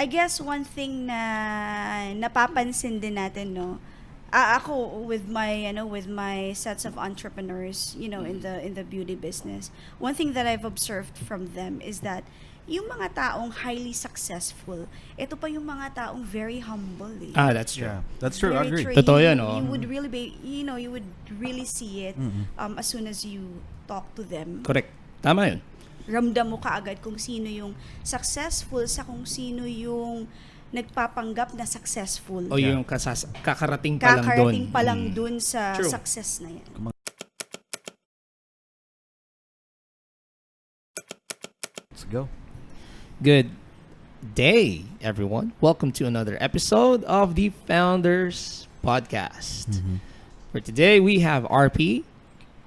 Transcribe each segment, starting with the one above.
I guess one thing na napapansin din natin, no, ako with my sets of entrepreneurs, in the beauty business, one thing that I've observed from them is that yung mga taong highly successful, ito pa yung mga taong very humble. That's true. Yeah, that's true. I agree. Totoo yan, oh. You would really be, you would really see it as soon as you talk to them. Correct. Tama yun. Ramdam mo kaagad kung sino yung successful sa kung sino yung nagpapanggap na successful. O yung kakarating pa lang doon. Kakarating pa lang doon sa True. success na yan. Let's go. Good day, everyone. Welcome to another episode of the Founders Podcast. For today, we have RP,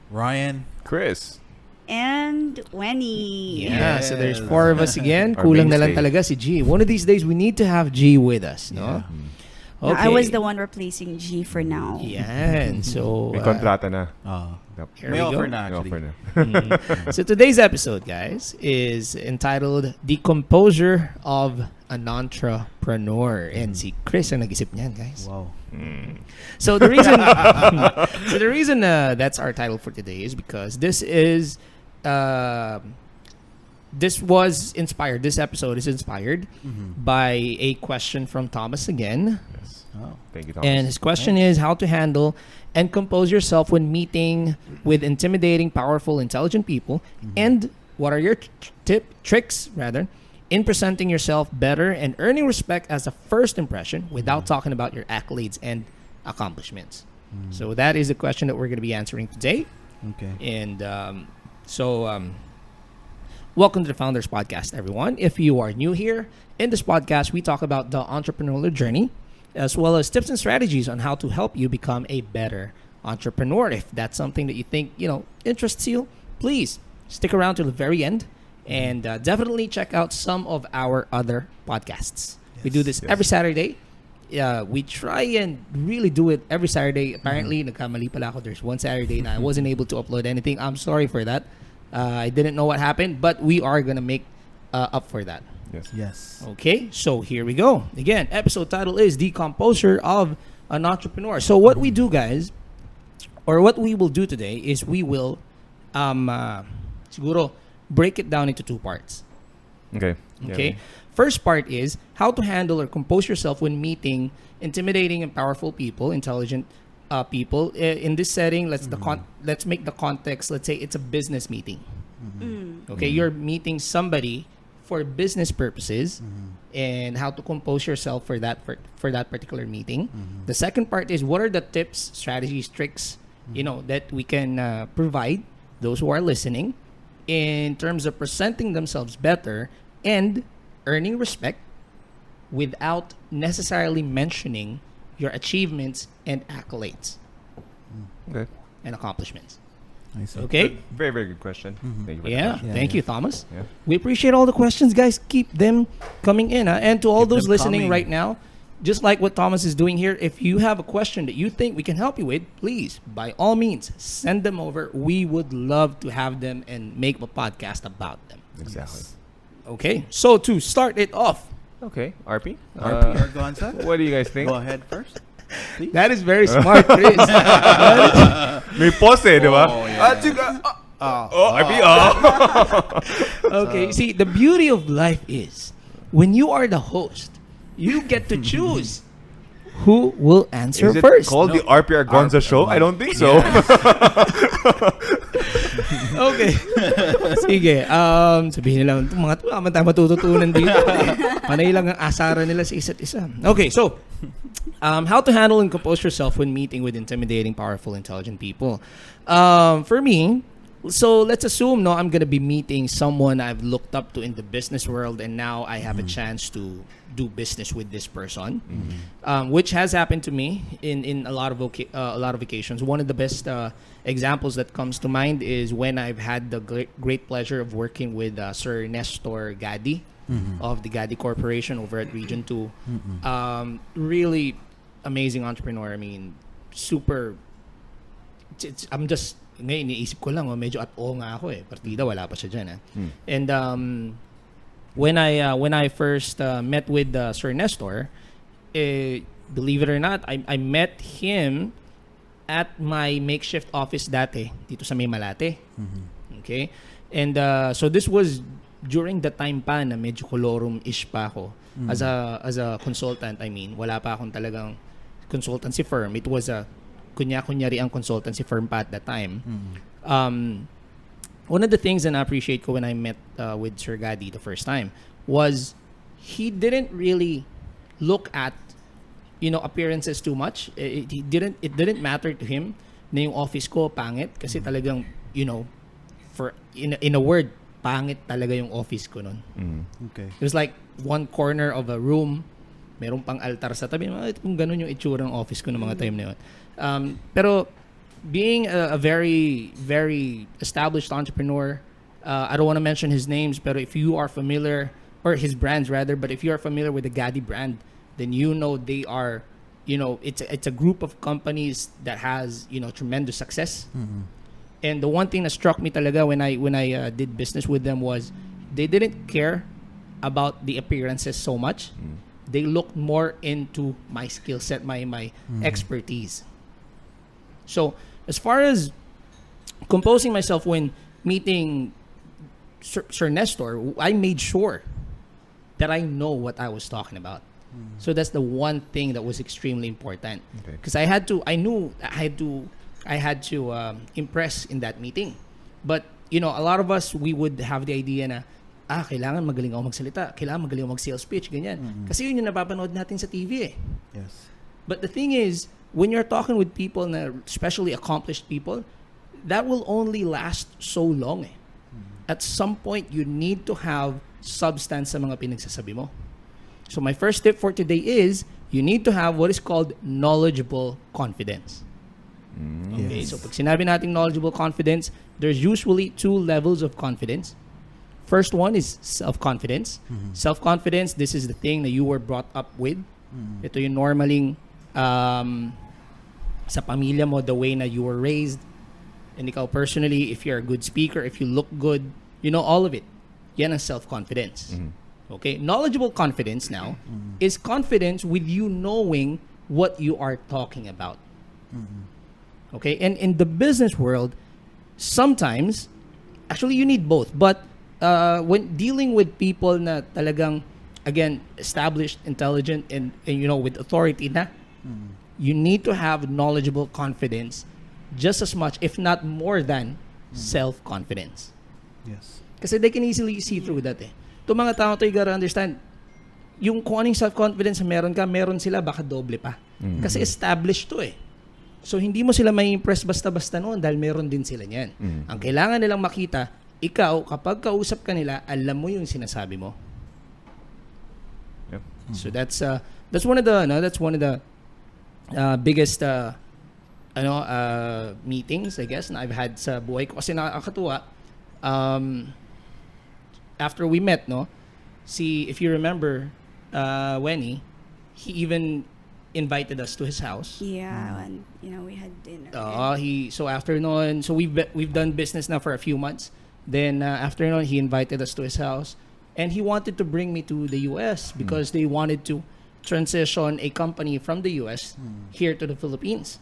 Ryan, Chris. And Wenie. Yeah, Yes. so there's 4 of us again. Our Kulang na lang mainstay. talaga si G. One of these days, we need to have G with us, no? Yeah. No, I was the one replacing G for now. Yan. So, May kontrata na. here May we offer go. na May actually. offer na. So today's episode, guys, is entitled The Composure of an Entrepreneur. And si Chris ang nag-isip niyan, guys. Wow. So the reason that's our title for today is because this episode is inspired by a question from Thomas again. Yes. Oh. Thank you, Thomas. And his question is how to handle and compose yourself when meeting with intimidating, powerful, intelligent people, and what are your tricks in presenting yourself better and earning respect as a first impression without talking about your accolades and accomplishments. So that is the question that we're going to be answering today. Okay. And welcome to the Founders Podcast, everyone. If you are new here, in this podcast, we talk about the entrepreneurial journey, as well as tips and strategies on how to help you become a better entrepreneur. If that's something that you think, interests you, please stick around to the very end and definitely check out some of our other podcasts. We do this every Saturday. We try and really do it every Saturday. Apparently, nagkamali pala ako. There's one Saturday na I wasn't able to upload anything. I'm sorry for that. I didn't know what happened, but we are going to make up for that. Yes. Okay, so here we go. Again, episode title is The Composure of an Entrepreneur. So what we do, guys, or what we will do today is we will siguro break it down into 2 parts. Okay. Okay? First part is how to handle or compose yourself when meeting intimidating and powerful people, intelligent people. In this setting, let's make the context, let's say it's a business meeting. Okay, you're meeting somebody for business purposes and how to compose yourself for that particular meeting. The second part is what are the tips, strategies, tricks, that we can provide those who are listening in terms of presenting themselves better and earning respect without necessarily mentioning your achievements and accolades Okay. and accomplishments. I see. Okay? Very, very good question. Thank you for Yeah, that question. thank you, Thomas. Yeah. We appreciate all the questions, guys. Keep them coming in. And to all Keep those them listening coming. right now, just like what Thomas is doing here, if you have a question that you think we can help you with, please, by all means, send them over. We would love to have them and make a podcast about them. Exactly. Okay, so to start it off, Okay. RP? RP Argonza. What do you guys think? Go ahead first. Please. that is very smart, Chris. May pause di ba? Oh, yeah. RP, Okay, see, the beauty of life is when you are the host, you get to choose who will answer Is it first. called the RP Argonza show? I don't think so. Okay. Sige. Sabihin nila, "Itong mga to, naman tayo matututunan dito. Panay lang ang asaran nila sa isa't isa." Okay, so, how to handle and compose yourself when meeting with intimidating, powerful, intelligent people. For me, so let's assume, I'm going to be meeting someone I've looked up to in the business world, and now I have a chance to do business with this person, which has happened to me in a lot of occasions. One of the best examples that comes to mind is when I've had the great pleasure of working with Sir Nestor Gadi of the Gadi Corporation over at Region 2. Really amazing entrepreneur. I mean, super. I'm just ngayon iniisip ko lang, medyo at nga ako eh. Partida wala pa siya dyan. And when I first met with Sir Nestor, believe it or not, I met him at my makeshift office dati dito sa May Malate. Okay? And so this was during the time pa na medyo colorum-ish pa ako as a consultant. I mean, wala pa akong talagang consultancy firm. It was a kunya-kunyari ang consultancy firm pa at that time. One of the things that I appreciate ko when I met with Sir Gadi the first time was he didn't really look at appearances too much. It didn't matter to him na yung office ko pangit kasi talagang for in a word, pangit talaga yung office ko nun. Okay. It was like one corner of a room, meron pang altar sa tabi. Kung ganun yung itsura ng office ko ng mga time na yun. Pero being a very, very established entrepreneur, I don't want to mention his names, pero if you are familiar, or his brands rather, but if you are familiar with the Gadi brand, then they are, it's a group of companies that has, tremendous success. And the one thing that struck me talaga when I did business with them was they didn't care about the appearances so much. They looked more into my skill set, my expertise. So as far as composing myself when meeting Sir Nestor, I made sure that I know what I was talking about. So that's the one thing that was extremely important. Because I knew I had to impress in that meeting. But, a lot of us, we would have the idea na, kailangan magaling ako magsalita, kailangan magaling ako mag-sales pitch, ganyan. Kasi yun yung napapanood natin sa TV eh. Yes. But the thing is, when you're talking with people, na especially accomplished people, that will only last so long eh. At some point, you need to have substance sa mga pinagsasabi mo. So my first tip for today is, you need to have what is called knowledgeable confidence. Okay, so pag sinabi natin knowledgeable confidence, there's usually two levels of confidence. First one is self-confidence. Self-confidence, this is the thing that you were brought up with. Ito yung normaling sa pamilya mo, the way na you were raised. And ikaw personally, if you're a good speaker, if you look good, all of it. Yan ang self-confidence. Okay, knowledgeable confidence now is confidence with you knowing what you are talking about. Okay, and in the business world, sometimes, actually you need both. But when dealing with people na talagang, again, established, intelligent, and with authority na, you need to have knowledgeable confidence just as much, if not more than, self-confidence. Yes. Kasi they can easily see through that eh. Itong mga tao to, you gotta understand, yung kung anong self-confidence meron sila, baka doble pa. Kasi established to eh. So, hindi mo sila may impress basta-basta noon dahil meron din sila niyan. Ang kailangan nilang makita, ikaw, kapag kausap ka nila, alam mo yung sinasabi mo. Yep. So, that's one of the biggest meetings, I guess, na I've had sa buhay ko. Kasi nakakatuwa, after we met, if you remember, Wenie, he even invited us to his house. Yeah, and we had dinner. So after noon, so we've done business now for a few months. Then after noon, he invited us to his house, and he wanted to bring me to the US because they wanted to transition a company from the US here to the Philippines.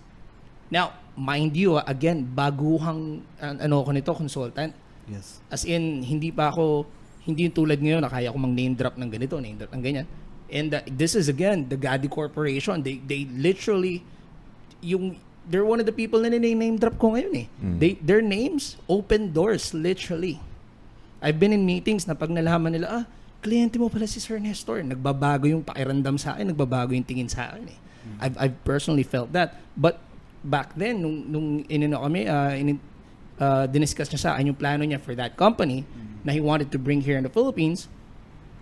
Now, mind you, again, baguhang ko nito, consultant. Yes. As in, hindi yung tulad ngayon na kaya ko mang-name drop ng ganito, name drop ng ganyan. And this is, again, the Gadi Corporation. They literally, they're one of the people na name drop ko ngayon eh. Their names open doors, literally. I've been in meetings na pag nalaman nila, kliyente mo pala si Sir Nestor. Nagbabago yung pakiramdam sa akin, nagbabago yung tingin sa akin eh. I've personally felt that. But back then, nung kami, diniscuss niya sa akin yung plano niya for that company na he wanted to bring here in the Philippines,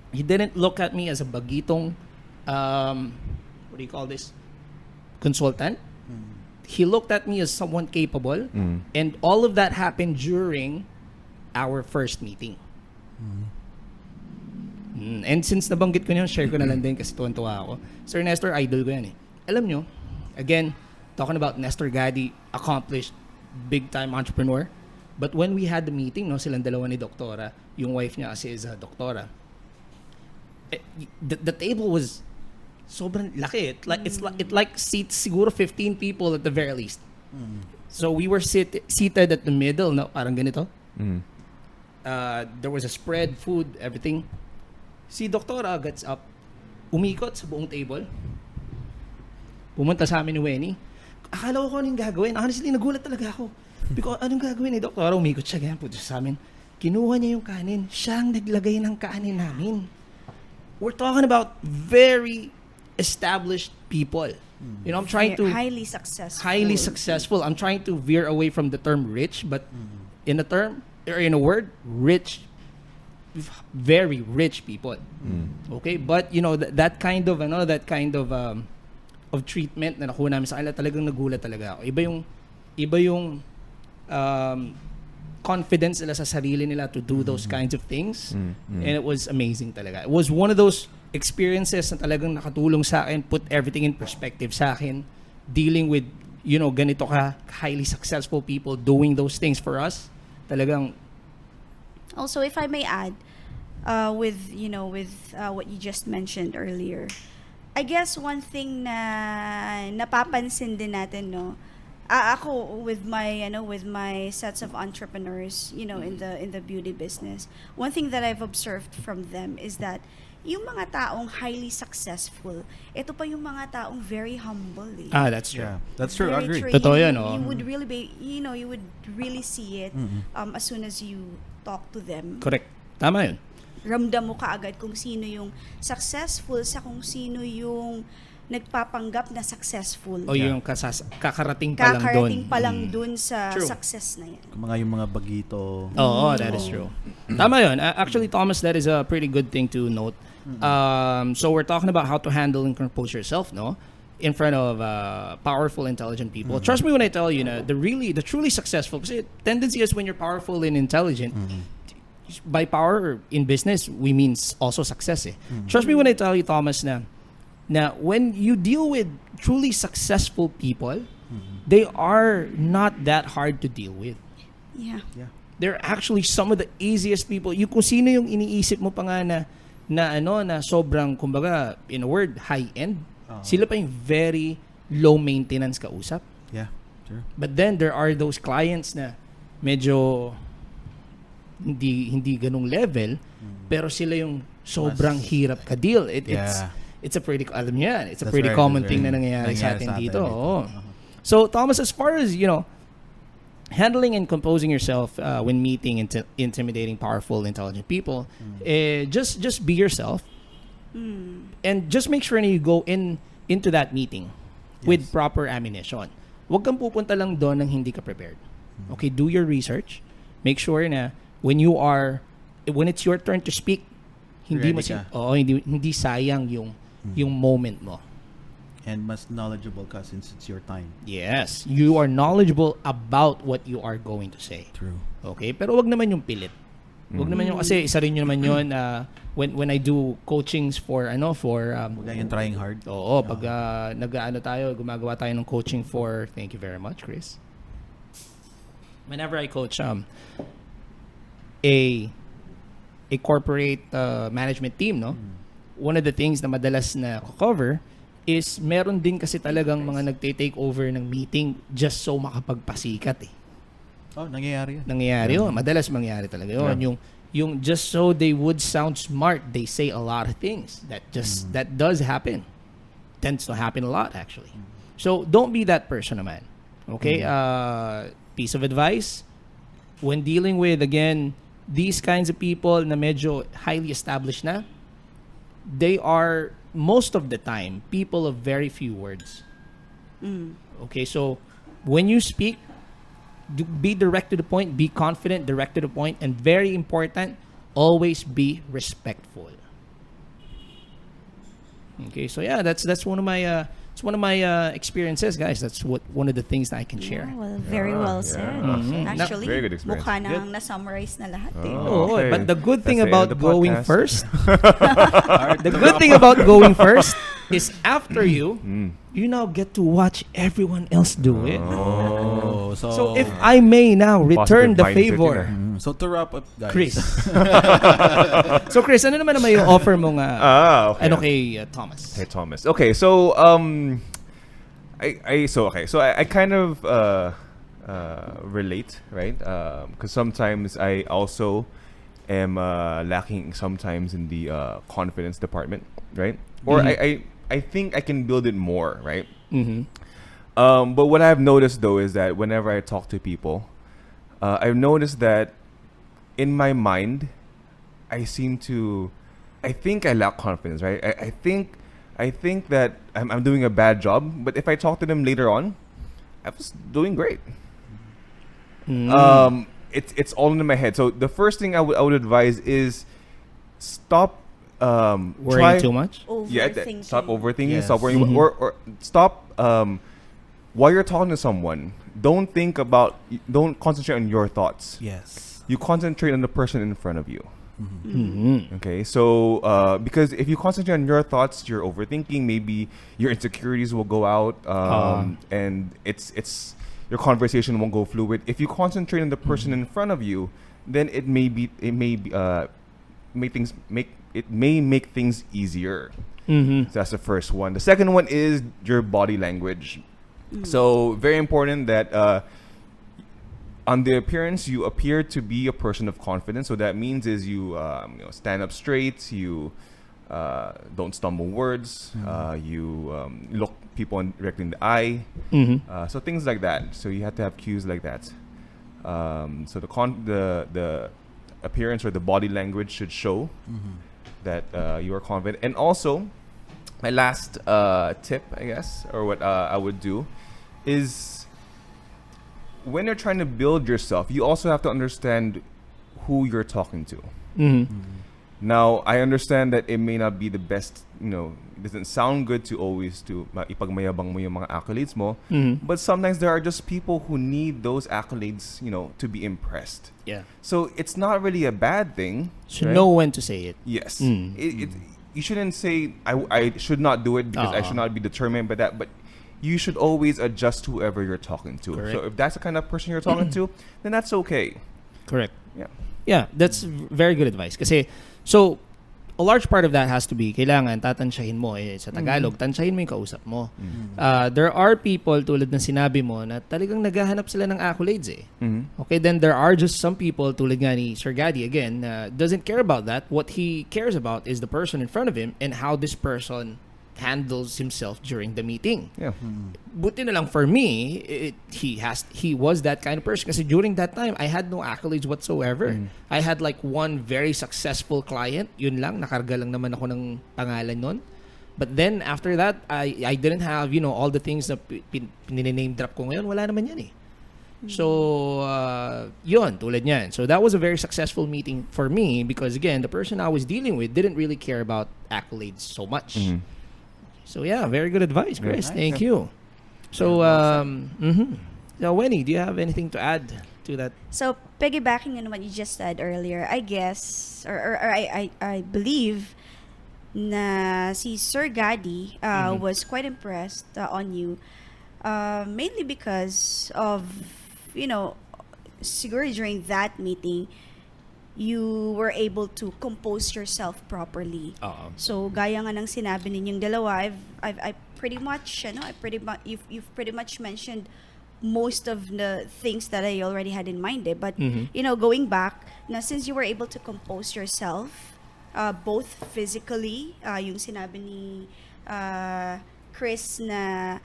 he didn't look at me as a bagitong, what do you call this, consultant. He looked at me as someone capable, and all of that happened during our first meeting. And since nabanggit ko niyan, share ko na lang din kasi tuwan-tuwa ako. Sir Nestor, idol ko yan eh. Alam nyo, again, talking about Nestor Gadi, accomplished, big-time entrepreneur. But when we had the meeting, silang dalawa ni Doktora, yung wife niya kasi is a doktora. the table was sobrang laki. It like seats siguro 15 people at the very least. So we were seated at the middle, no, parang ganito. There was a spread, food, everything. Si Doktora gets up, umikot sa buong table. Pumunta sa amin ni Wenie. Akala ko anong gagawin. Honestly, nagulat talaga ako. Because anong gagawin ni Doktora? Umikot siya, ganyan, punta sa amin. Kinuha niya yung kanin. Siya ang naglagay ng kanin namin. We're talking about very established people. You know, I'm trying to... Highly successful. Highly successful. I'm trying to veer away from the term rich, but in a term, or in a word, rich, very rich people. Okay? But, you know, that kind of treatment na nakuha namin sa kanila, talagang nagulat talaga ako. Iba yung confidence nila sa sarili nila to do those kinds of things. And it was amazing talaga. It was one of those experiences na talagang nakatulong sa akin, put everything in perspective sa akin, dealing with, you know, ganito ka highly successful people doing those things for us. Talagang... Also, if I may add, with what you just mentioned earlier, I guess one thing na napapansin din natin, no, ako with my sets of entrepreneurs, you know, in the beauty business, one thing that I've observed from them is that yung mga taong highly successful, ito pa yung mga taong very humble. That's true. Yeah, that's true. I Very agree. true. Totoo yan, oh. You would really be, you would really see it as soon as you talk to them. Correct. Tama yun. Ramdam mo kaagad kung sino yung successful sa kung sino yung nagpapanggap na successful. O yung kakarating pa lang doon. Kakarating pa lang dun sa True. success na yan. Yung mga bagito. Oo, that is true. Tama yun. Actually, Thomas, that is a pretty good thing to note. So we're talking about how to handle and compose yourself, no? In front of powerful, intelligent people. Trust me when I tell you, na the truly successful, kasi tendency is when you're powerful and intelligent, by power in business, we mean also success. Trust me when I tell you, Thomas, na when you deal with truly successful people, they are not that hard to deal with. Yeah. They're actually some of the easiest people. Yung kung sino yung iniisip mo pa nga na sobrang, kumbaga, in a word, high-end, sila pa yung very low maintenance kausap. Yeah, sure. But then there are those clients na medyo hindi ganung level, pero sila yung sobrang hirap ka-deal. It's a pretty, alam niyo yan, it's a pretty common thing na nangyayari sa atin dito. Oo. So, Thomas, as far as, you know, handling and composing yourself when meeting intimidating, powerful, intelligent people, just be yourself, and just make sure na you go into that meeting with proper ammunition. Huwag kang pupunta lang doon nang hindi ka prepared. Okay, do your research. Make sure na when it's your turn to speak, hindi hindi sayang yung moment mo. And mas knowledgeable ka since it's your time. Yes, you are knowledgeable about what you are going to say. True. Okay, pero wag naman yung pilit. Wag naman yung, kasi isa rin yun naman yun when I do coachings for Huwag yung trying hard. Oo, pag gumagawa tayo ng coaching for, thank you very much, Chris. Whenever I coach a corporate management team, no? One of the things na madalas na cover is meron din kasi talagang mga nagte-take over ng meeting just so makapagpasikat . Nangyayari yan. Nangyayari yun. Madalas mangyayari talaga yun. Yeah. Yung just so they would sound smart, they say a lot of things. That does happen. Tends to happen a lot, actually. So, don't be that person naman. Okay? Piece of advice, when dealing with, again, these kinds of people na medyo highly established na, they are, most of the time, people of very few words. Okay, so when you speak, be direct to the point, be confident, direct to the point, and very important, always be respectful. Okay, so yeah, that's one of my experiences, guys. That's one of the things that I can share. Yeah, well, very well said. Actually, Very good experience. mukha nang na-summarize na lahat. Oh, Okay. but the good thing That's the end about of the going podcast. first, the good thing about going first is after you you now get to watch everyone else do it. Oh, So if I may now return the Positive mindset favor, yun, So to wrap up, guys. Chris. So Chris, ano naman yung offer mo nga okay. ano kay Thomas? Hey Thomas. Okay, so I kind of relate, right? Because sometimes I also am lacking sometimes in the confidence department, right? Or I think I can build it more, right? Mm-hmm. But what I've noticed though is that whenever I talk to people, I've noticed that in my mind, I think I lack confidence, right? I think that I'm doing a bad job, but if I talk to them later on, I was doing great. It's all in my head. So the first thing I would advise is stop Worrying too much? Overthinking. Stop overthinking. Yes. Stop worrying, or stop. While you're talking to someone, don't concentrate on your thoughts. Yes. You concentrate on the person in front of you. Mm-hmm. Okay, so because if you concentrate on your thoughts, you're overthinking. Maybe your insecurities will go out, and it's your conversation won't go fluid. If you concentrate on the person in front of you, then it may make things easier. Mm-hmm. So that's the first one. The second one is your body language. So very important that on the appearance you appear to be a person of confidence. So that means is you stand up straight, you don't stumble words, you look people directly in the eye. Mm-hmm. So things like that. So you have to have cues like that. So the appearance or the body language should show that you are confident. And also, my last tip, I guess, or what I would do is when you're trying to build yourself, you also have to understand who you're talking to. Mm-hmm. Now, I understand that it may not be the best, it doesn't sound good to always ipagmayabang mo yung mga accolades mo, but sometimes there are just people who need those accolades, to be impressed. Yeah. So it's not really a bad thing. Should right? know when to say it. Yes. You shouldn't say, I should not do it because I should not be determined by that, but you should always adjust to whoever you're talking to. Correct. So if that's the kind of person you're talking to, then that's okay. Correct. Yeah. Yeah, that's very good advice. Kasi, so, a large part of that has to be, kailangan tatansyahin mo sa Tagalog, tansyahin mo yung kausap mo. There are people, tulad ng sinabi mo, na talagang naghahanap sila ng accolades eh. Okay, then there are just some people, tulad nga ni Sir Gaddy, again, doesn't care about that. What he cares about is the person in front of him and how this person handles himself during the meeting. Yeah. Buti na lang for me, he was that kind of person. Kasi during that time, I had no accolades whatsoever. I had like one very successful client. Yun lang, nakarga lang naman ako ng pangalan nun. But then after that, I didn't have, all the things na name drop ko ngayon. Wala naman yan eh. So, yun, tulad niyan. So that was a very successful meeting for me because again, the person I was dealing with didn't really care about accolades so much. So yeah, very good advice, Chris. Nice. Thank you. So, Now, Wenie, do you have anything to add to that? So, piggybacking on what you just said earlier, I guess, or I believe na si Sir Gaddy was quite impressed on you, mainly because of, siguro during that meeting, you were able to compose yourself properly. So gaya nga ng sinabi ninyong dalawa, I pretty much, you've pretty much mentioned most of the things that I already had in mind. But going back, na since you were able to compose yourself, both physically, yung sinabi ni Chris na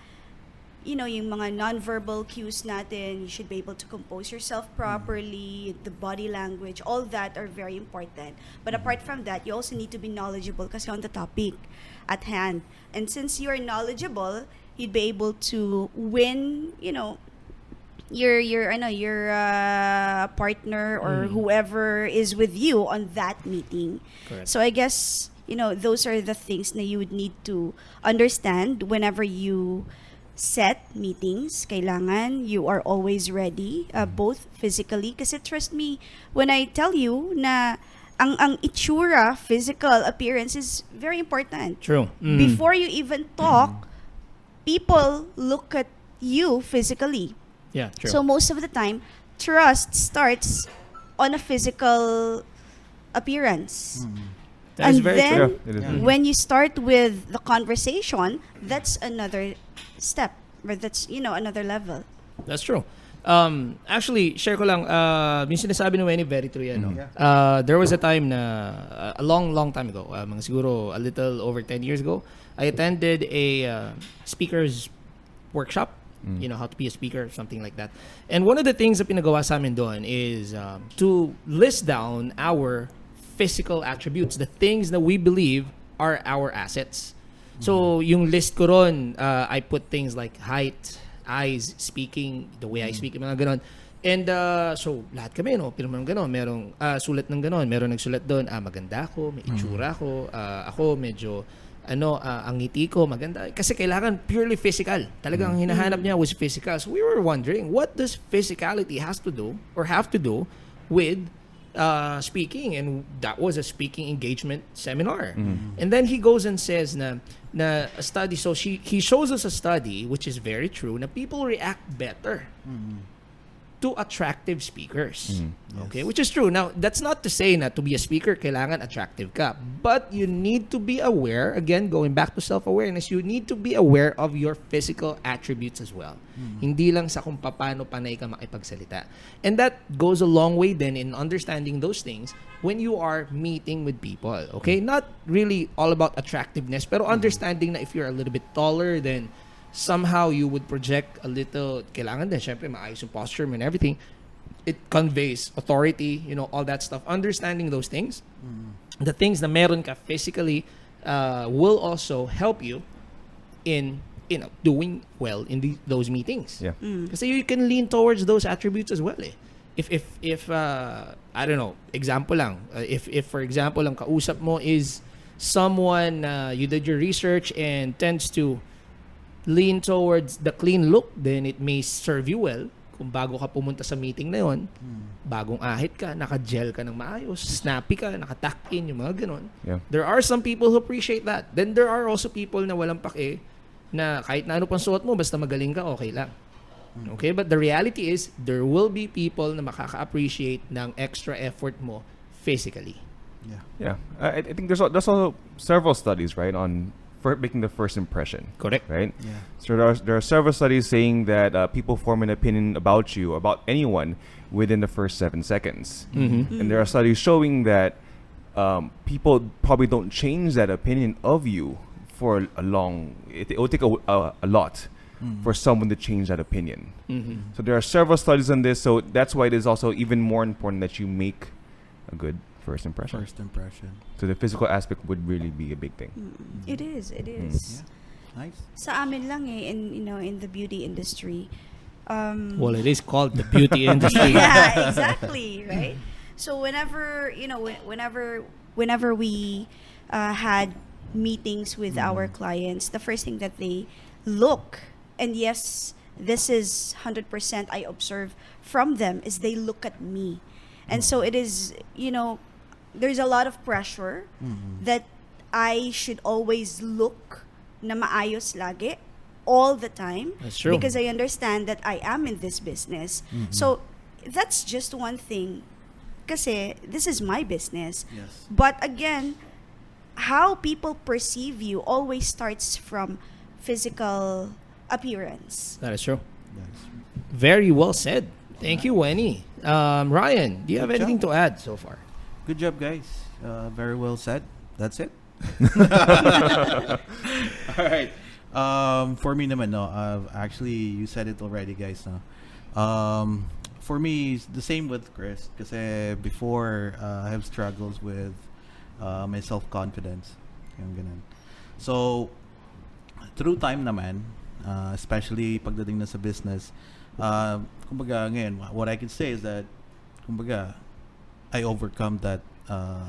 yung mga non-verbal cues natin, you should be able to compose yourself properly, the body language, all that are very important. But apart from that, you also need to be knowledgeable kasi on the topic at hand. And since you are knowledgeable, you'd be able to win, your partner or whoever is with you on that meeting. Correct. So I guess, those are the things that you would need to understand whenever you set meetings. Kailangan you are always ready, both physically. Kasi trust me, when I tell you na ang itsura, physical appearance is very important. True. Before you even talk, people look at you physically. Yeah, true. So most of the time, trust starts on a physical appearance. that is and very then true. Yeah, it is. Yeah. when you start with the conversation, that's another step, or that's, another level. That's true. Actually, share ko lang, yung sinasabi ni Wenie, very true yan. No? Yeah. There was a time na, a long, long time ago, mga siguro a little over 10 years ago, I attended a speaker's workshop, how to be a speaker, something like that. And one of the things na pinagawa sa amin doon is to list down our physical attributes, the things that we believe are our assets. So, yung list ko ron, I put things like height, eyes, speaking, the way I speak, mga ganon. And so, lahat kami, pirma ng ganon. Merong sulat ng ganon. Meron nagsulat doon, maganda ako, may itsura ko, ako medyo, ang ngiti ko, maganda. Kasi kailangan purely physical. Talagang ang hinahanap niya was physical. So, we were wondering, what does physicality has to do, or have to do, with speaking? And that was a speaking engagement seminar. And then he goes and says na a study, so he shows us a study which is very true, na people react better to attractive speakers. Okay, which is true. Now, that's not to say na to be a speaker kailangan attractive ka, but you need to be aware, again going back to self-awareness, you need to be aware of your physical attributes as well. Hindi lang sa kung paano panay ka makipagsalita. And that goes a long way then in understanding those things when you are meeting with people. Okay, not really all about attractiveness, pero understanding na if you're a little bit taller, then somehow you would project a little, kailangan din, syempre, maayos yung posture mo and everything. It conveys authority, all that stuff. Understanding those things, the things na meron ka physically, will also help you in, doing well in those meetings. Yeah. Kasi you can lean towards those attributes as well, eh. If I don't know, example lang, if for example, ang kausap mo is someone, you did your research and tends to lean towards the clean look, then it may serve you well. Kung bago ka pumunta sa meeting na yon, bagong ahit ka, naka-gel ka ng maayos, snappy ka, naka-tuck-in, yung mga ganon. Yeah. There are some people who appreciate that. Then there are also people na walang pake, na kahit na ano pang suot mo, basta magaling ka, okay lang. Okay? But the reality is, there will be people na makaka-appreciate ng extra effort mo physically. Yeah. I think there's also several studies, right, on making the first impression. Correct. Right? Yeah. So there are several studies saying that people form an opinion about you, about anyone, within the first 7 seconds. And there are studies showing that people probably don't change that opinion of you for a long... It will take a lot for someone to change that opinion. So there are several studies on this, so that's why it is also even more important that you make a good first impression. First impression. So the physical aspect would really be a big thing. It is. Yeah. Nice. Sa amin lang in the beauty industry. Well, it is called the beauty industry. Yeah, exactly, right? So whenever we had meetings with our clients, the first thing that they look, and yes, this is 100% I observe from them, is they look at me. And so it is, there's a lot of pressure that I should always look na maayos lagi, all the time. That's true. Because I understand that I am in this business. So that's just one thing. Kasi this is my business. Yes. But again, how people perceive you always starts from physical appearance. That is true. That's true. Very well said. Thank you, Wenie. Ryan, do you have Good anything job. to add so far? Good job, guys. Very well said. That's it. All right. For me naman, no. Actually, you said it already, guys. No. For me, it's the same with Chris. Kasi before, I have struggles with my self-confidence. Yung ganun. So, through time naman, especially pagdating na sa business, kumbaga ngayon, what I can say is that, kumbaga, I overcome that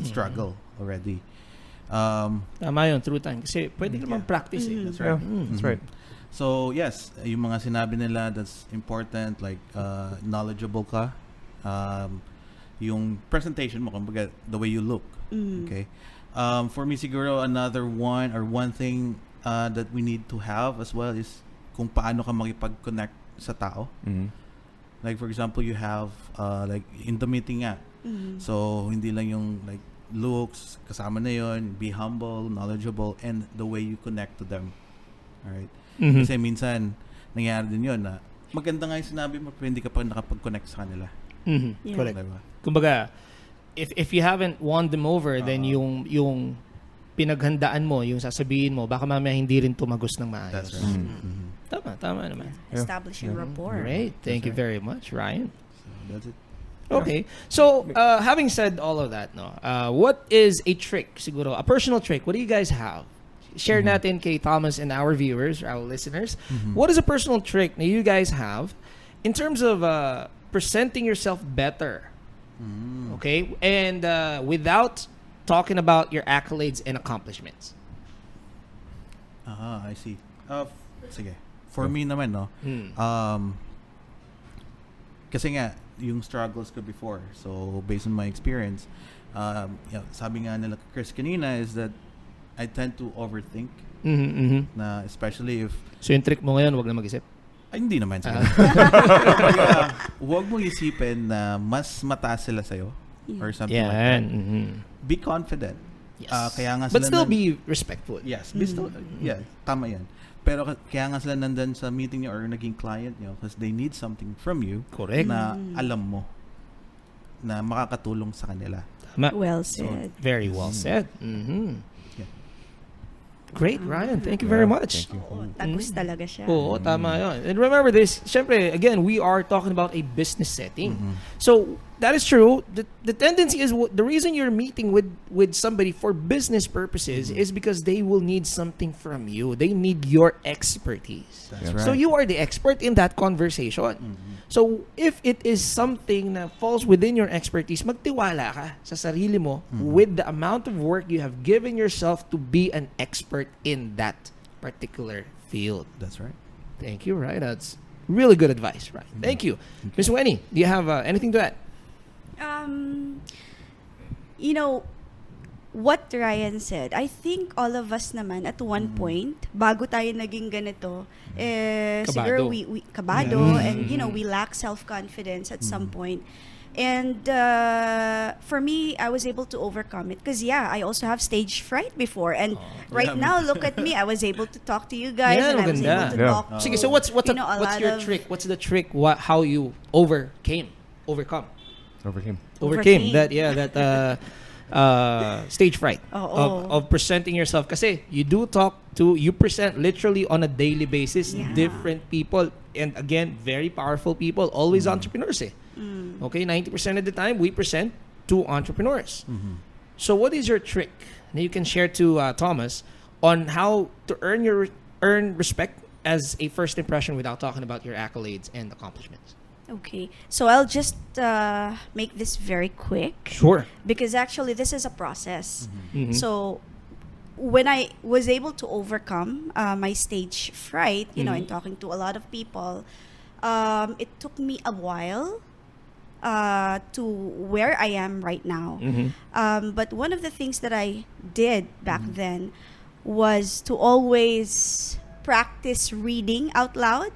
struggle already. Tama yun, through time. Kasi pwede ka naman practice eh. That's right. That's right. So, yes, yung mga sinabi nila, that's important, like, knowledgeable ka. Yung presentation mo, kumbaga, the way you look. Okay? For me, siguro, one thing that we need to have as well is kung paano ka makipag-connect sa tao. Mhm. Like for example, you have like in the meeting nga. So hindi lang yung like looks, kasama na yun, be humble, knowledgeable, and the way you connect to them. Alright? Mhm. Kasi minsan, nangyayari din yun na maganda nga yung sinabi mo pero hindi ka pa nakapag-connect sa kanila. Mhm. Yeah. Correct. Diba? Kumbaga, if you haven't won them over, then yung pinaghandaan mo, yung sasabihin mo, baka mamaya hindi rin tumagos ng maayos. That's right. Mhm. Tama naman. Establishing rapport. Great. Thank you very much, Ryan. So that's it. Okay. So, having said all of that, no, what is a trick, siguro, a personal trick? What do you guys have? Share natin kay Thomas and our viewers, our listeners. What is a personal trick that you guys have in terms of presenting yourself better? Okay? And without talking about your accolades and accomplishments. I see. Sige. For me naman, no, kasi nga, yung struggles ko before. So, based on my experience, sabi nga nila Chris kanina is that I tend to overthink na especially if So, yung trick mo ngayon, wag na mag-isip. ay, hindi naman sige. Kaya, huwag mong isipin na mas mataas sila sa'yo or something like that. Be confident. Yes. Kaya nga But sila still be respectful. Yes, yeah, tama yan. Pero kaya nga sila nandun sa meeting niyo or naging client niyo because they need something from you Correct. na alam mo na makakatulong sa kanila. Tama. Well said. Very well said. Yeah. Great, Ryan. Thank you very much. Thank you. Oo, tagus talaga siya. Oo, tama yun. And remember this, syempre, again, we are talking about a business setting. So, that is true. The tendency is, the reason you're meeting with somebody for business purposes is because they will need something from you. They need your expertise. That's Yeah. right. So, you are the expert in that conversation. So, if it is something that falls within your expertise, magtiwala ka sa sarili mo with the amount of work you have given yourself to be an expert in that particular field. That's right. Thank you, right? That's really good advice, right? Thank you. Ms. Wenie, do you have anything to add? You know, what Ryan said, I think all of us naman at one point, bago tayo naging ganito, siguro we kabado, and you know, we lack self-confidence at some point. And for me, I was able to overcome it because I also have stage fright before, and right now, look at me. I was able to talk to you guys, and I was able to talk. Sige, so what's you know, what's a your lot of- trick? What's the trick? How you overcome Overcame. that stage fright of presenting yourself. Kasi you present literally on a daily basis different people, and again, very powerful people, always entrepreneurs eh. Okay, 90% of the time we present to entrepreneurs. So what is your trick that you can share to Thomas on how to earn respect as a first impression without talking about your accolades and accomplishments? Okay, so I'll just make this very quick. Sure. Because actually, this is a process. So, when I was able to overcome my stage fright, you know, in talking to a lot of people, it took me a while to where I am right now. But one of the things that I did back then was to always practice reading out loud.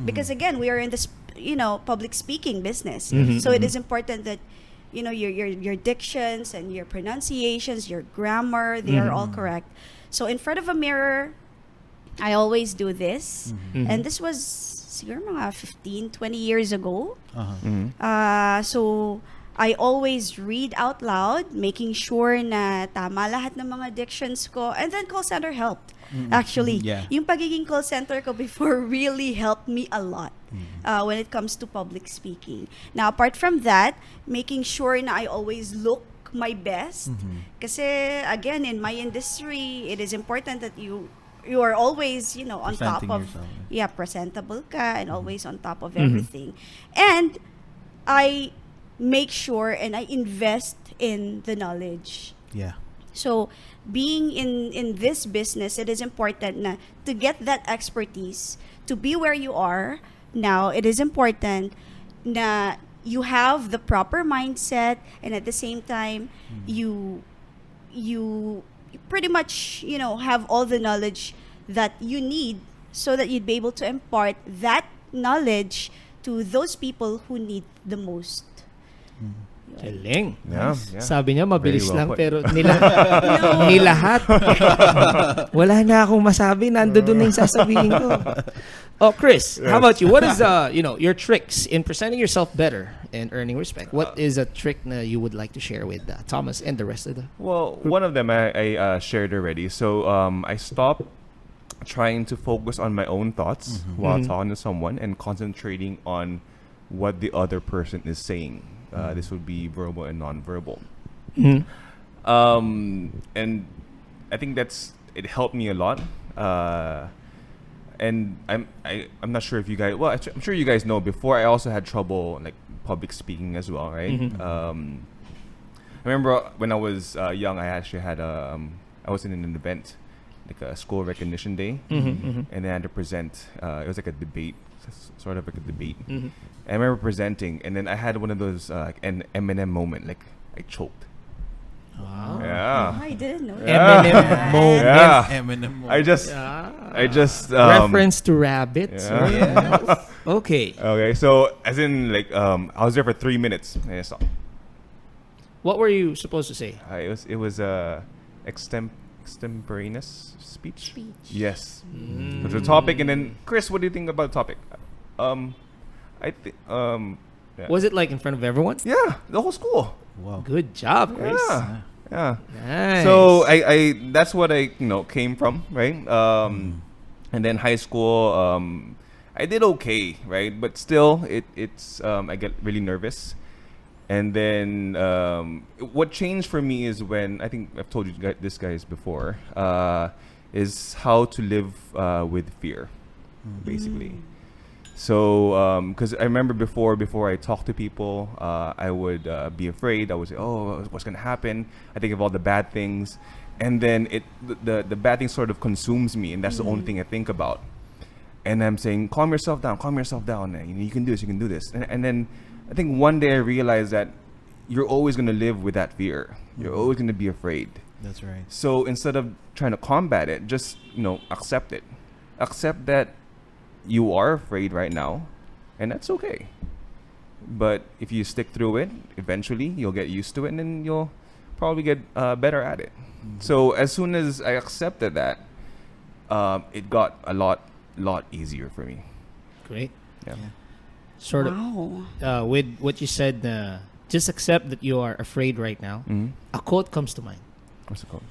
Because again, we are in this public speaking business. So it is important that your dictions and your pronunciations, your grammar, they are all correct. So in front of a mirror, I always do this. And this was siguro mga 15-20 years ago. So I always read out loud, making sure na tama lahat ng mga dictions ko. And then call center helped. Actually, yung pagiging call center ko before really helped me a lot when it comes to public speaking. Now, apart from that, making sure na I always look my best. Kasi, again, in my industry, it is important that you are always, on top Presenting of... yourself. Presentable ka and always on top of everything. And I make sure and I invest in the knowledge. Yeah. So, being in this business, it is important na to get that expertise, to be where you are now. It is important na you have the proper mindset, and at the same time, you pretty much have all the knowledge that you need so that you'd be able to impart that knowledge to those people who need the most. Galing. Yeah, yeah. Sabi niya, mabilis Very well lang, put. pero nilahat. Wala na akong masabi, nandoon na yung sasabihin ko. Oh, Chris, how about you? What is, your tricks in presenting yourself better and earning respect? What is a trick na you would like to share with Thomas and the rest of the... Well, one of them I shared already. So I stopped trying to focus on my own thoughts while talking to someone and concentrating on what the other person is saying. This would be verbal and non-verbal. Mhm. And I think it helped me a lot. And I'm not sure if you guys, well, I'm sure you guys know, before I also had trouble like public speaking as well, right? Mhm. I remember when I was young, I actually had I was in an event, like a school recognition day, and I had to present. It was like a debate, sort of like a debate. I remember presenting, and then I had one of those an Eminem moment, like I choked. Wow. Yeah. I didn't know Yeah. Eminem moment. Yeah. Eminem. I just Reference to rabbits. Yeah. Yes. Okay. Okay, so as in like I was there for 3 minutes and I stopped. What were you supposed to say? It was extemporaneous speech. Yes. Mm. There's a topic, and then Chris, what do you think about the topic? I think yeah. Was it like in front of everyone? Yeah, the whole school. Wow. Good job, Chris. Yeah. Yeah. Nice. So I that's what I came from, right? And then high school, I did okay, right? But still, it's I get really nervous. And then what changed for me is when, I think I've told you guys before, is how to live with fear, basically. So, because I remember before I talk to people, I would be afraid. I would say, "Oh, what's gonna happen?" I think of all the bad things, and then the bad thing sort of consumes me, and that's the only thing I think about. And I'm saying, "Calm yourself down. You can do this. You can do this." And then I think one day I realized that you're always gonna live with that fear. You're always gonna be afraid. That's right. So instead of trying to combat it, just accept it. Accept that you are afraid right now, and that's okay. But if you stick through it, eventually you'll get used to it, and then you'll probably get better at it. So as soon as I accepted that, it got a lot easier for me. Great. Yeah. Sort Wow. of with what you said, just accept that you are afraid right now. A quote comes to mind. What's it called?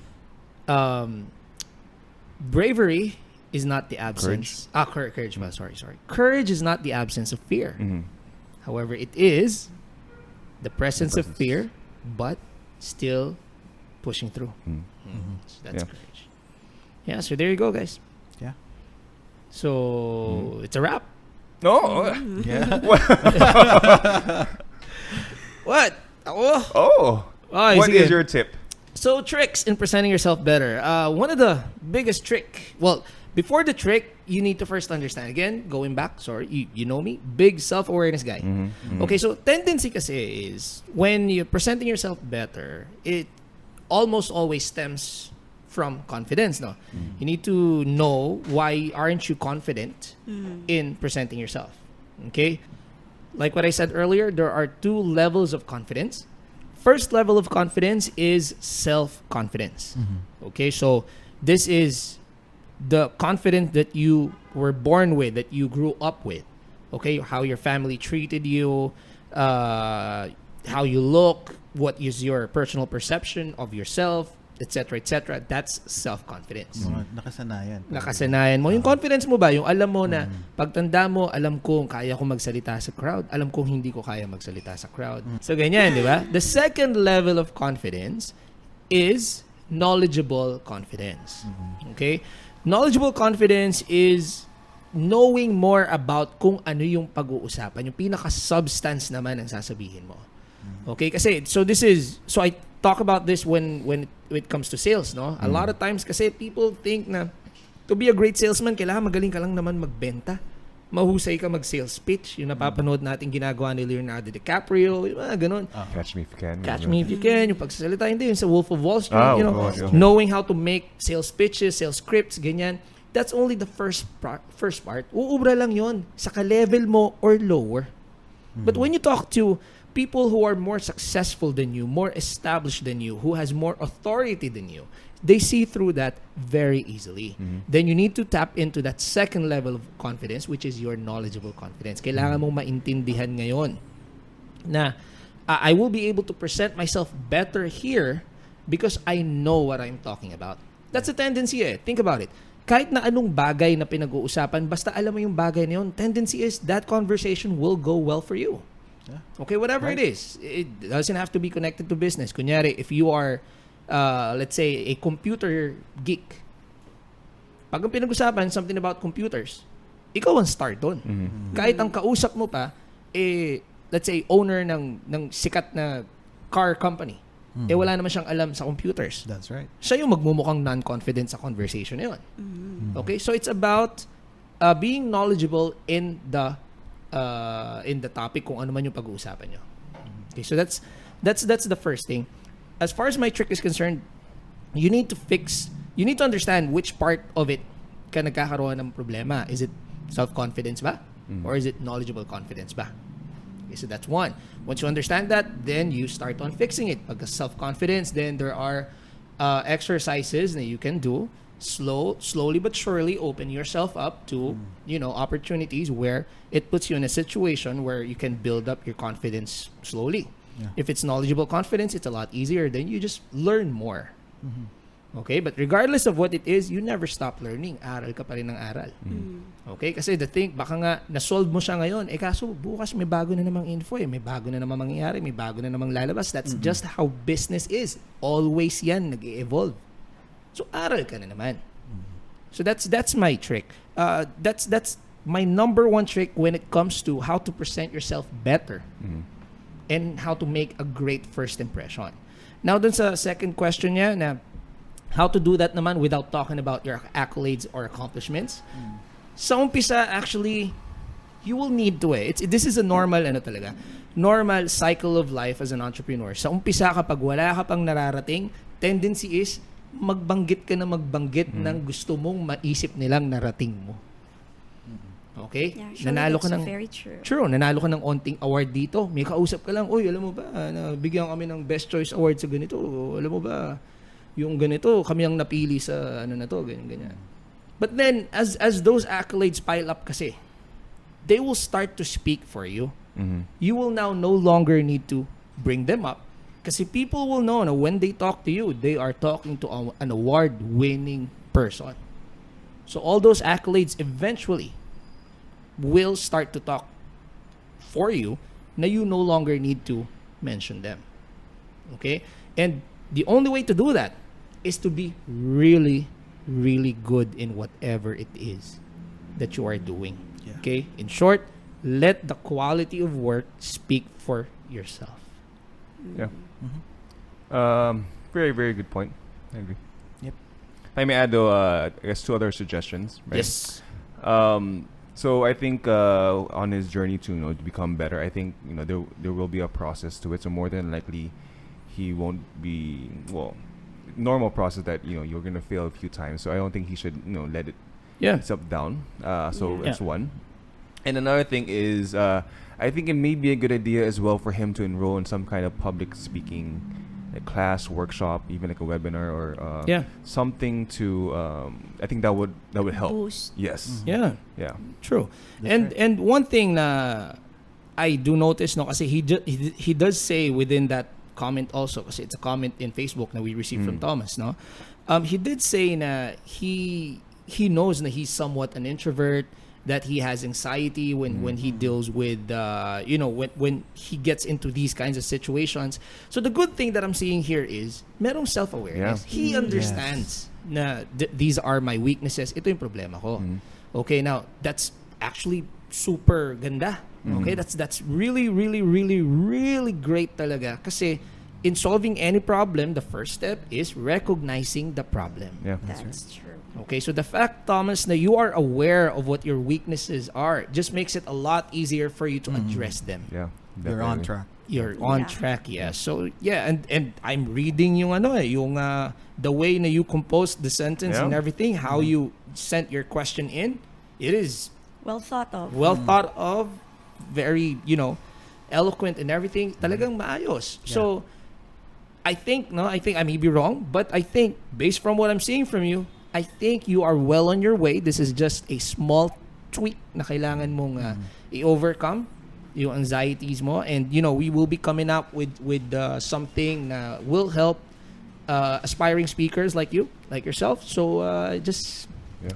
Bravery is not the absence. Courage. Well, sorry. Courage is not the absence of fear. However, it is the presence of fear, but still pushing through. So that's Yeah. courage. Yeah. So there you go, guys. Yeah. So it's a wrap. No. Yeah. What? Oh. Oh. What sige. is your tip? So tricks in presenting yourself better. One of the biggest trick. Well, before the trick, you need to first understand. Again, going back. Sorry, you know me. Big self-awareness guy. Okay, so tendency kasi is when you're presenting yourself better, it almost always stems from confidence. No, you need to know why aren't you confident in presenting yourself. Okay, like what I said earlier, there are two levels of confidence. First level of confidence is self-confidence. Okay, so this is the confidence that you were born with, that you grew up with. Okay, how your family treated you, how you look, what is your personal perception of yourself, etc., etc. That's self-confidence. Mga nakasanayan. Nakasanayan mo. Yung confidence mo ba? Yung alam mo na pagtanda mo, alam kong kaya ko magsalita sa crowd. Alam kong hindi ko kaya magsalita sa crowd. So, ganyan, di ba? The second level of confidence is knowledgeable confidence. Okay? Knowledgeable confidence is knowing more about kung ano yung pag-uusapan. Yung pinaka-substance naman ang sasabihin mo. Okay? Kasi, so I talk about this when it comes to sales, no? A lot of times kasi people think na to be a great salesman, kailangan magaling ka lang naman magbenta. Mahusay ka mag-sales pitch. Yung napapanood natin ginagawa ni Leonardo DiCaprio, yung mga ganun. Catch me if you can. Catch me if you can. Yung pagsasalita, hindi. Yung sa Wolf of Wall Street, Ah, you know, Wolf of Wall Street. knowing how to make sales pitches, sales scripts, ganyan. that's only the first part. Uubra lang yon sa ka-level mo or lower. But when you talk to people who are more successful than you, more established than you, who has more authority than you, they see through that very easily. Then you need to tap into that second level of confidence, which is your knowledgeable confidence. Kailangan mong maintindihan ngayon na I will be able to present myself better here because I know what I'm talking about. That's a tendency eh. Think about it. Kahit na anong bagay na pinag-uusapan, basta alam mo yung bagay na yun, tendency is that conversation will go well for you. Yeah. Okay, whatever Right. it is. It doesn't have to be connected to business. Kunyari, if you are, let's say, a computer geek, pag ang pinag-usapan, something about computers, ikaw ang start doon. Kahit ang kausap mo pa, let's say, owner ng sikat na car company, wala naman siyang alam sa computers. That's right. Siya yung magmumukhang non-confident sa conversation na yun. Okay, so it's about being knowledgeable in the topic kung ano man yung pag-uusapan nyo. Okay, so that's the first thing. As far as my trick is concerned, you need to understand which part of it ka nagkakaroon ng problema. Is it self-confidence ba? Or is it knowledgeable confidence ba? Okay, so that's one. Once you understand that, then you start on fixing it. Pagka self-confidence, then there are exercises that you can do. Slowly but surely open yourself up to, opportunities where it puts you in a situation where you can build up your confidence slowly. Yeah. If it's knowledgeable confidence, it's a lot easier. Then you just learn more. Okay? But regardless of what it is, you never stop learning. Aral ka pa rin ng aral. Okay? Kasi baka nga, na-solve mo siya ngayon. Kaso bukas may bago na namang info May bago na namang mangyayari. May bago na namang lalabas. That's just how business is. Always yan, nag-evolve. So, aral ka na naman. So, that's my trick. That's my number one trick when it comes to how to present yourself better and how to make a great first impression. Now, dun sa second question niya na how to do that naman without talking about your accolades or accomplishments. Sa umpisa, actually, you will need to this is a normal cycle of life as an entrepreneur. Sa umpisa, kapag wala ka pang nararating, tendency is magbanggit ka na magbanggit ng gusto mong maisip nilang narating mo. Okay? Yeah, actually, nanalo ka that's ng very true. True, nanalo ka ng onting award dito. May kausap ka lang, "Uy, alam mo ba, nabigyan kami ng Best Choice Award sa ganito. Alam mo ba, yung ganito, kami ang napili sa na to, ganyan." But then as those accolades pile up kasi, they will start to speak for you. You will now no longer need to bring them up. Kasi people will know na when they talk to you, they are talking to an award-winning person. So all those accolades eventually will start to talk for you na you no longer need to mention them. Okay? And the only way to do that is to be really, really good in whatever it is that you are doing. Yeah. Okay? In short, let the quality of work speak for yourself. Yeah. Very, very good point. I agree. Yep. I may add though, I guess 2 other suggestions. Right? Yes. So I think on his journey to to become better, I think there will be a process to it. So more than likely, he won't be normal process that you're gonna fail a few times. So I don't think he should let it himself down. So that's one. And another thing is I think it may be a good idea as well for him to enroll in some kind of public speaking class, workshop, even like a webinar or something to I think that would help. Boost. Yes. Yeah. Yeah. True. That's And one thing na I do notice kasi he does say within that comment also, kasi it's a comment in Facebook na we received from Thomas, no? He did say na he knows na he's somewhat an introvert, that he has anxiety when he deals with when he gets into these kinds of situations. So the good thing that I'm seeing here is merong self-awareness. Yeah. He understands na these are my weaknesses. Ito yung problema ko. Okay, now that's actually super ganda. Okay, that's really, really, really, really great talaga. Kasi in solving any problem, the first step is recognizing the problem. Yeah. That's true. Okay, so the fact, Thomas, that you are aware of what your weaknesses are just makes it a lot easier for you to address them. Yeah. You're on definitely. track. You're on Yeah. track, yeah. So yeah, and I'm reading yung the way na you composed the sentence Yeah. and everything, how you sent your question in. It is Well thought of. well thought of, very, eloquent and everything. Talagang maayos. So I think I may be wrong, but I think based from what I'm seeing from you, I think you are well on your way. This is just a small tweak na kailangan mong i-overcome yung anxieties mo, and we will be coming up with something na will help aspiring speakers like you, like yourself. So just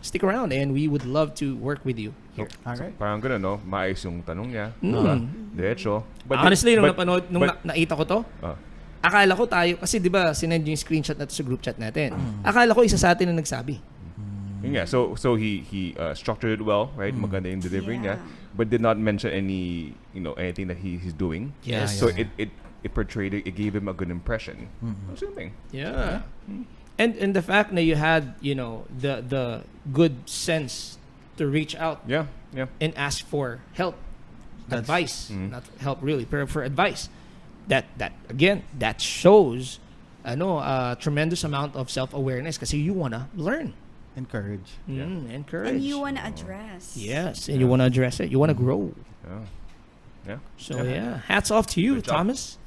stick around, and we would love to work with you here. Alright. Parang gano'n, no? Maayos yung tanong niya. Mm. Diba? Diretso. Honestly, nung nakita ko to, Ah. akala ko tayo, kasi di ba sinend yung screenshot natin sa group chat natin. Akala ko isa sa atin na nagsabi. Yun nga. So he structured it well, right? Maganda yung delivery niya, but did not mention anything that he's doing. Yes. So it portrayed it gave him a good impression. Something. Yeah. And the fact that you had, the good sense to reach out Yeah. and ask for help, That's- advice, not help really, but for advice. That again, that shows a tremendous amount of self-awareness kasi you wanna learn. Encourage. Encourage. And you want to address. Yes, and you want to address it. You want to grow. Yeah. So hats off to you, Good job. Thomas.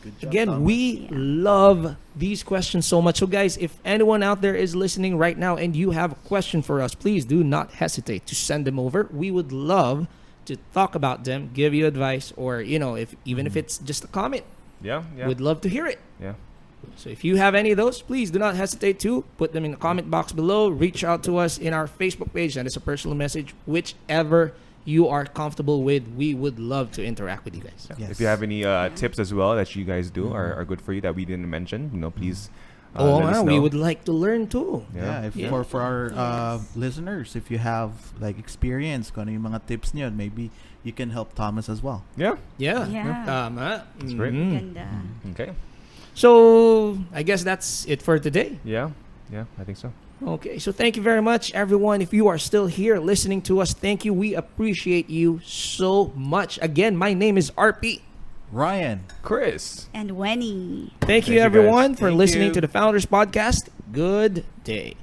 Good job, Again, Thomas. we Yeah. love these questions so much. So guys, if anyone out there is listening right now and you have a question for us, please do not hesitate to send them over. We would love to talk about them, give you advice, or if it's just a comment, Yeah. we'd love to hear it. Yeah. So if you have any of those, please do not hesitate to put them in the comment box below. Reach out to us in our Facebook page. Send us a personal message, whichever you are comfortable with. We would love to interact with you guys. Yes. If you have any tips as well that you guys do are good for you that we didn't mention, please Oh, let us know. we would like to learn too. Yeah, Yeah. for our Yes. listeners, if you have like experience, kung ano yung mga tips niyo, maybe you can help Thomas as well. Yeah. Yeah. Yeah. Tama. That's great. Ganda. Okay. So, I guess that's it for today. Yeah. I think so. Okay, so thank you very much, everyone. If you are still here listening to us, thank you. We appreciate you so much. Again, my name is RP. Ryan. Chris. And Wenie. Thank you, you, guys. everyone, for Thank listening you. to the Founders Podcast. Good day.